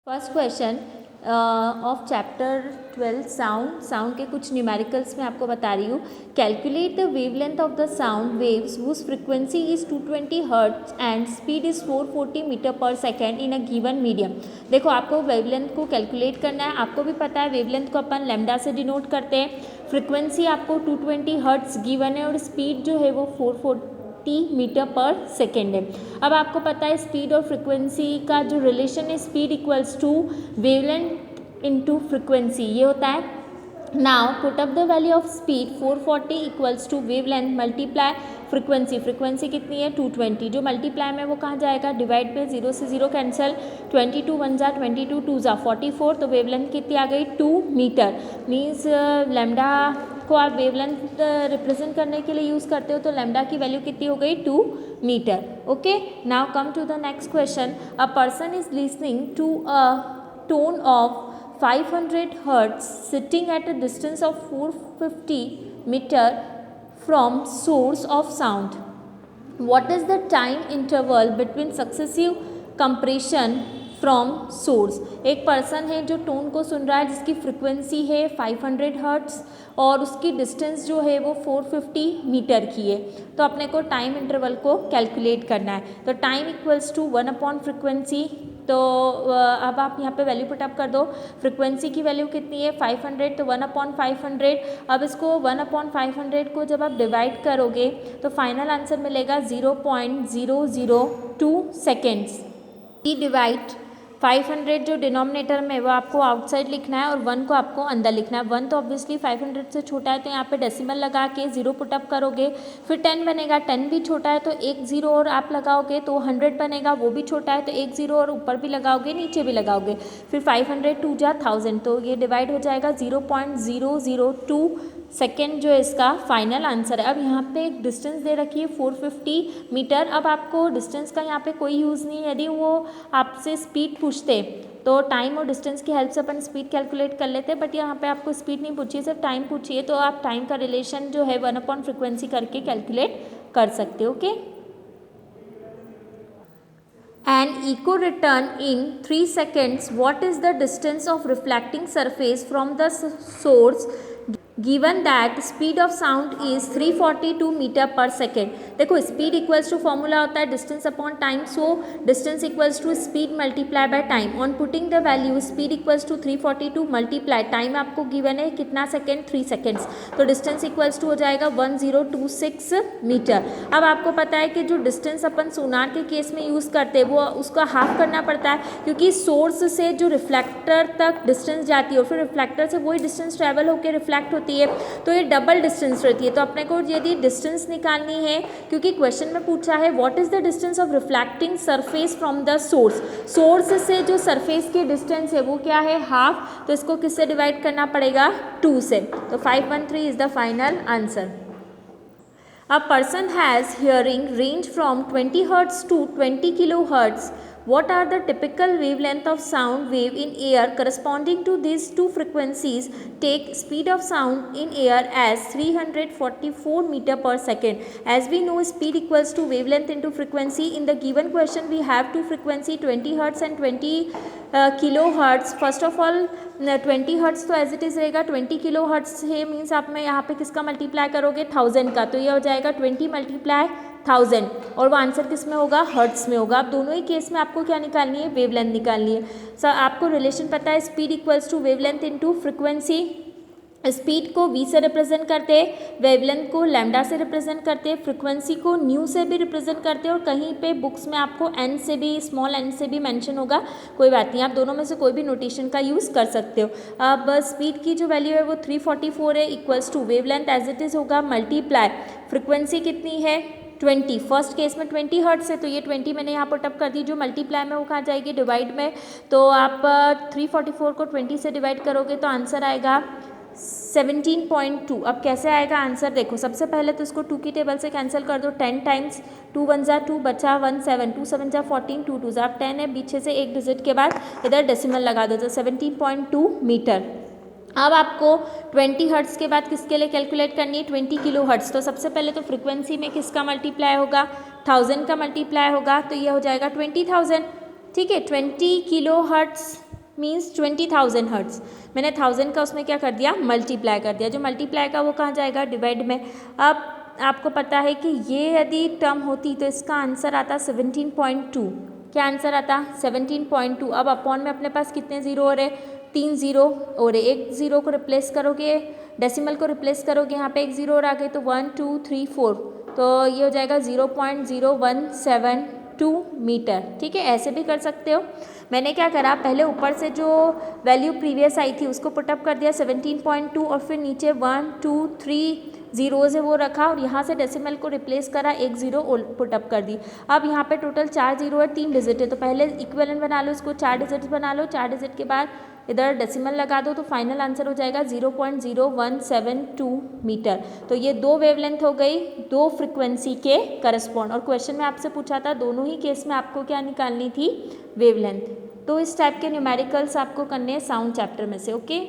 First question of chapter 12 sound के कुछ numericals में आपको बता रही हूँ. Calculate the wavelength of the sound waves whose frequency is 220 hertz and speed is 440 metre पर second in a given medium. देखो आपको वेवलेंथ को कैलकुलेट करना है. आपको भी पता है वेवलेंथ को अपन लैम्डा से डिनोट करते हैं. फ्रीक्वेंसी आपको 220 हर्ट्ज गिवन है और स्पीड जो है वो 440 मीटर पर सेकेंड है. अब आपको पता है स्पीड और फ्रीक्वेंसी का जो रिलेशन है, speed equals to wavelength into frequency, ये होता है. Now put up the value of speed 440 equals to wavelength multiply frequency. Frequency कितनी है 220. जो मल्टीप्लाई में वो कहाँ जाएगा, डिवाइड पे 0 से 0 कैंसिल. 22 1 जा 22 2 जा 44. तो वेवलेंथ कितनी आ गई 2 मीटर. मीन्स लैम्डा को आप वेवलेंथ रिप्रेजेंट करने के लिए यूज़ करते हो तो लैम्डा की वैल्यू कितनी हो गई 2 metre. Okay, now come to the next question. A person is listening to a tone of 500 hertz sitting at a distance of 450 meter from source of sound. What is the time interval between successive compression from source. एक person है जो tone को सुन रहा है जिसकी frequency है 500 hertz और उसकी डिस्टेंस जो है वो 450 मीटर की है. तो अपने को टाइम इंटरवल को कैलकुलेट करना है. तो time equals to 1 upon frequency. तो अब आप यहाँ पे वैल्यू पुटअप कर दो. फ्रिक्वेंसी की वैल्यू कितनी है 500, तो 1 अपॉन 500. अब इसको 1 अपॉन 500 को जब आप डिवाइड करोगे तो फाइनल आंसर मिलेगा 0.002 सेकेंड्स. डिवाइड 500 जो डिनोमिनेटर में वो आपको आउटसाइड लिखना है और 1 को आपको अंदर लिखना है. 1 तो ऑब्वियसली 500 से छोटा है तो यहाँ पे डेसिमल लगा के 0 पुटअप करोगे. फिर 10 बनेगा, 10 भी छोटा है तो एक 0 और आप लगाओगे तो 100 बनेगा, वो भी छोटा है तो एक 0 और ऊपर भी लगाओगे नीचे भी लगाओगे. फिर 500 2 जा 1000 तो ये डिवाइड हो जाएगा 0.002 सेकेंड जो इसका फाइनल आंसर है. अब यहाँ पे एक डिस्टेंस दे रखी है 450 मीटर. अब आपको डिस्टेंस का यहाँ पे कोई यूज़ नहीं है. यदि वो आपसे स्पीड पूछते तो टाइम और डिस्टेंस की हेल्प से अपन स्पीड कैलकुलेट कर लेते, बट यहाँ पे आपको स्पीड नहीं पूछी है, सिर्फ टाइम पूछी है. तो आप टाइम का रिलेशन जो है 1 अपॉन फ्रिक्वेंसी करके कैलकुलेट कर सकते हो. Okay, An echo return in 3 seconds. What is the distance of reflecting surface from the source given that speed of sound is 342 metre पर सेकेंड. देखो स्पीड इक्वल्स टू फॉर्मूला होता है distance upon time. So distance equals to speed multiply by time. On putting the value speed equals to 342 multiply time आपको given है कितना second 3 seconds. तो distance equals to हो जाएगा 1026 metre. अब आपको पता है कि जो डिस्टेंस अपन सोनार के केस में यूज़ करते हैं वो उसका हाफ करना पड़ता है क्योंकि सोर्स से जो रिफ्लेक्टर तक डिस्टेंस जाती है और फिर रिफ्लेक्टर से वही डिस्टेंस ट्रैवल होकर रिफ्लेक्ट होती है तो ये डबल डिस्टेंस रहती है. तो अपने को यदि डिस्टेंस निकालनी है क्योंकि क्वेश्चन में पूछा है what is the distance of reflecting surface from the source. Source से जो सरफेस की डिस्टेंस है वो क्या है हाफ. तो इसको किससे डिवाइड करना पड़ेगा 2 से. तो 513 is the final answer. A person has hearing range from 20 hertz to 20 kilohertz. What are the typical wavelength of sound wave in air corresponding to these two frequencies? Take speed of sound in air as 344 meter per second. As we know speed equals to wavelength into frequency. In the given question we have two frequency 20 hertz and 20 kilohertz. First of all 20 hertz तो as it is रहेगा. 20 kilo hertz है means आप में यहाँ पे किसका multiply करोगे 1000 का. तो ये हो जाएगा 20 मल्टीप्लाई 1000 और वो आंसर किस में होगा हर्ट्स में होगा. अब दोनों ही केस में आपको क्या निकालनी है वेवलेंथ निकालनी है. सर आपको रिलेशन पता है speed equals to wavelength into frequency. Speed को v से रिप्रेजेंट करते हैं, वेवलेंथ को लैम्डा से रिप्रेजेंट करते हैं, फ्रिक्वेंसी को न्यू से भी रिप्रेजेंट करते हैं और कहीं पे बुक्स में आपको n से भी स्मॉल n से भी मेंशन होगा. कोई बात नहीं, आप दोनों में से कोई भी नोटेशन का यूज़ कर सकते हो. अब स्पीड की जो वैल्यू है वो 344 है equals to wavelength as it is होगा मल्टीप्लाई फ्रिक्वेंसी कितनी है 20. फर्स्ट केस में 20 हर्ट्स है तो ये 20 मैंने यहाँ पुटअप कर दी. जो मल्टीप्लाई में वो कहाँ जाएगी डिवाइड में. तो आप 344 को 20 से डिवाइड करोगे तो आंसर आएगा 17.2. अब कैसे आएगा आंसर देखो. सबसे पहले तो इसको 2 की टेबल से कैंसिल कर दो. 10 टाइम्स 2 1 जा 2 बचा 1 7 2 7 जा 14 2 2 जा 10 है. पीछे से एक डिजिट के बाद इधर डेसिमल लगा दो तो 17.2 मीटर. अब आपको 20 हर्ट्स के बाद किसके लिए कैलकुलेट करनी है 20 किलो हर्ट्स. तो सबसे पहले तो फ्रिक्वेंसी में किसका मल्टीप्लाई होगा 1000 का मल्टीप्लाई होगा तो ये हो जाएगा 20,000. ठीक है 20 किलो हर्ट्स मीन्स 20,000 हर्ट्स। मैंने 1000 का उसमें क्या कर दिया, मल्टीप्लाई कर दिया। जो मल्टीप्लाई का वो कहाँ जाएगा, डिवाइड में। अब आपको पता है कि ये यदि टर्म होती तो इसका आंसर आता 17.2। क्या आंसर आता, 17.2। अब अपॉन में अपने पास कितने ज़ीरो हो रहे, 3 ज़ीरो और एक ज़ीरो को रिप्लेस करोगे, डेसिमल को रिप्लेस करोगे, यहाँ पे एक ज़ीरो और आ गए तो 1 2 3 4, तो ये हो जाएगा 0.0172 मीटर। ठीक है, ऐसे भी कर सकते हो। मैंने क्या करा, पहले ऊपर से जो वैल्यू प्रीवियस आई थी उसको पुटअप कर दिया 17.2 और फिर नीचे 1 2 3 जीरोज़ है वो रखा और यहाँ से डेसिमल को रिप्लेस करा, एक ज़ीरो पुटअप कर दी। अब यहाँ पे टोटल 4 ज़ीरो है, 3 डिजिट है, तो पहले इक्विवेलेंट बना लो इसको, 4 डिजिट बना लो, 4 डिजिट के बाद इधर डेसिमल लगा दो तो फाइनल आंसर हो जाएगा 0.0172 मीटर। तो ये दो वेवलेंथ हो गई, दो फ्रिक्वेंसी के करस्पॉन्ड। और क्वेश्चन में आपसे पूछा था दोनों ही केस में आपको क्या निकालनी थी, वेवलेंथ। तो इस टाइप के न्यूमेरिकल्स आपको करने हैं साउंड चैप्टर में से। ओके।